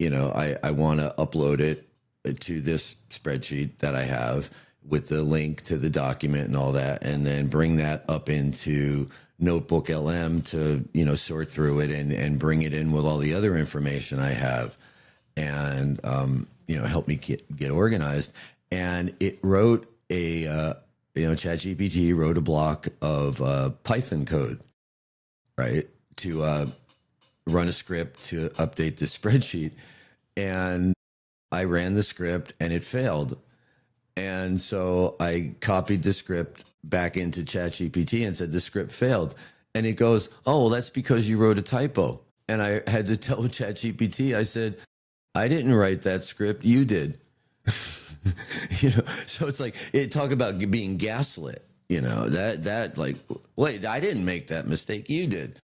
I want to upload it to this spreadsheet that I have with the link to the document and all that, and then bring that up into Notebook LM to, sort through it and bring it in with all the other information I have and, help me get organized. And it wrote ChatGPT wrote a block of Python code, right, to run a script to update the spreadsheet. And I ran the script and it failed. And so I copied the script back into ChatGPT and said, the script failed. And it goes, oh, well, that's because you wrote a typo. And I had to tell ChatGPT, I said, I didn't write that script, you did. So it's like, talk about being gaslit, that like, wait, I didn't make that mistake, you did.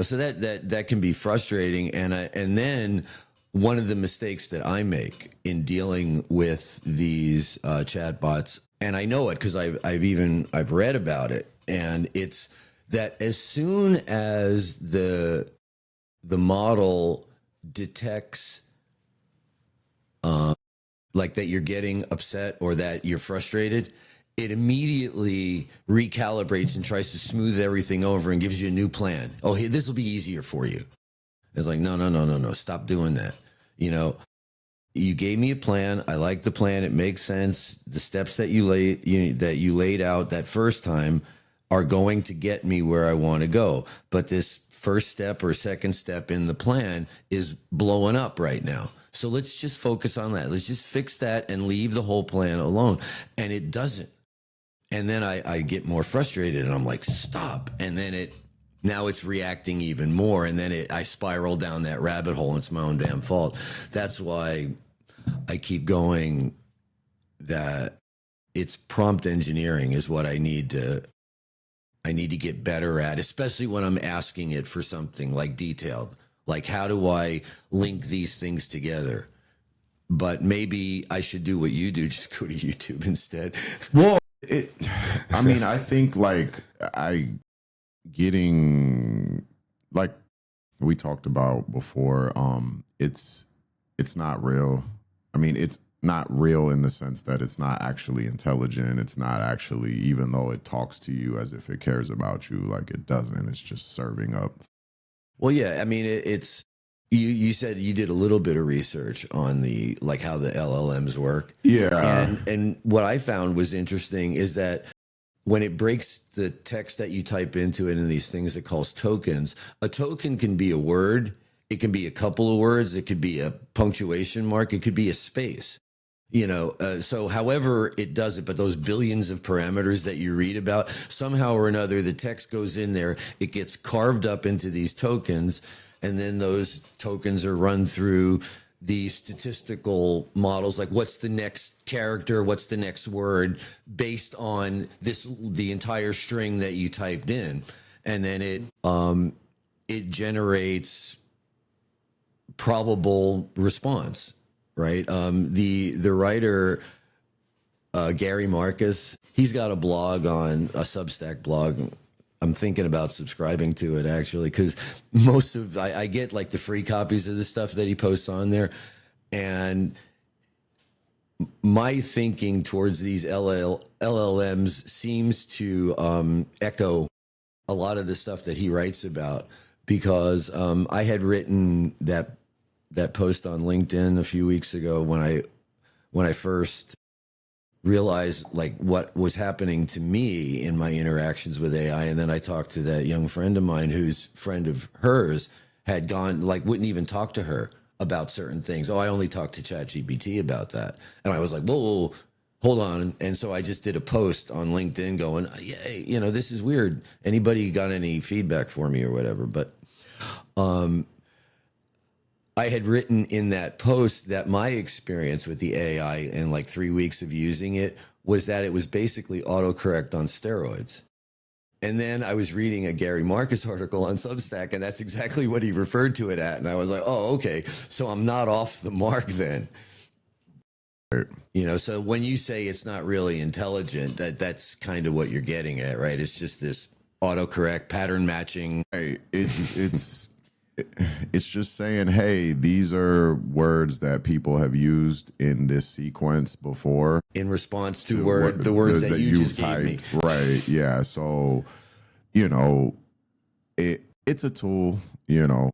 So that can be frustrating. And then one of the mistakes that I make in dealing with these chatbots, and I know it because I've read about it, and it's that as soon as the model detects like that you're getting upset or that you're frustrated, it immediately recalibrates and tries to smooth everything over and gives you a new plan. Oh, hey, this will be easier for you. It's like, no, stop doing that. You gave me a plan. I like the plan. It makes sense. The steps that you laid out that first time are going to get me where I want to go. But this first step or second step in the plan is blowing up right now. So let's just focus on that. Let's just fix that and leave the whole plan alone. And it doesn't. And then I get more frustrated and I'm like, stop. And then now it's reacting even more. And then I spiral down that rabbit hole and it's my own damn fault. That's why I keep going that it's prompt engineering is what I need to get better at, especially when I'm asking it for something like detailed, like how do I link these things together? But maybe I should do what you do, just go to YouTube instead. Well, I think like getting like we talked about before, it's not real. It's not real in the sense that it's not actually intelligent. It's not actually, even though it talks to you as if it cares about you, like it doesn't. It's just serving up. Well, yeah, it's you said you did a little bit of research on how the LLMs work. Yeah. And what I found was interesting is that when it breaks the text that you type into it in these things it calls tokens, a token can be a word, it can be a couple of words, it could be a punctuation mark, it could be a space. So however it does it, but those billions of parameters that you read about, somehow or another, the text goes in there, it gets carved up into these tokens, and then those tokens are run through the statistical models, like what's the next character, what's the next word, based on the entire string that you typed in. And then it generates probable response. Right. The writer, Gary Marcus, he's got a blog a Substack blog. I'm thinking about subscribing to it actually, because I get like the free copies of the stuff that he posts on there. And my thinking towards these LLMs seems to echo a lot of the stuff that he writes about, because I had written that post on LinkedIn a few weeks ago when I first realized like what was happening to me in my interactions with AI. And then I talked to that young friend of mine whose friend of hers had gone, like, wouldn't even talk to her about certain things. Oh, I only talked to ChatGPT about that. And I was like, whoa, hold on. And so I just did a post on LinkedIn going, yeah, this is weird. Anybody got any feedback for me or whatever? But, I had written in that post that my experience with the AI in like 3 weeks of using it was that it was basically autocorrect on steroids. And then I was reading a Gary Marcus article on Substack, and that's exactly what he referred to it at. And I was like, oh, okay, so I'm not off the mark then. So when you say it's not really intelligent, that's kind of what you're getting at, right? It's just this autocorrect pattern matching. Hey, it's it's just saying, hey, these are words that people have used in this sequence before In response to what the words that you you've just gave me. Right. Yeah. So, you know, it's a tool, you know,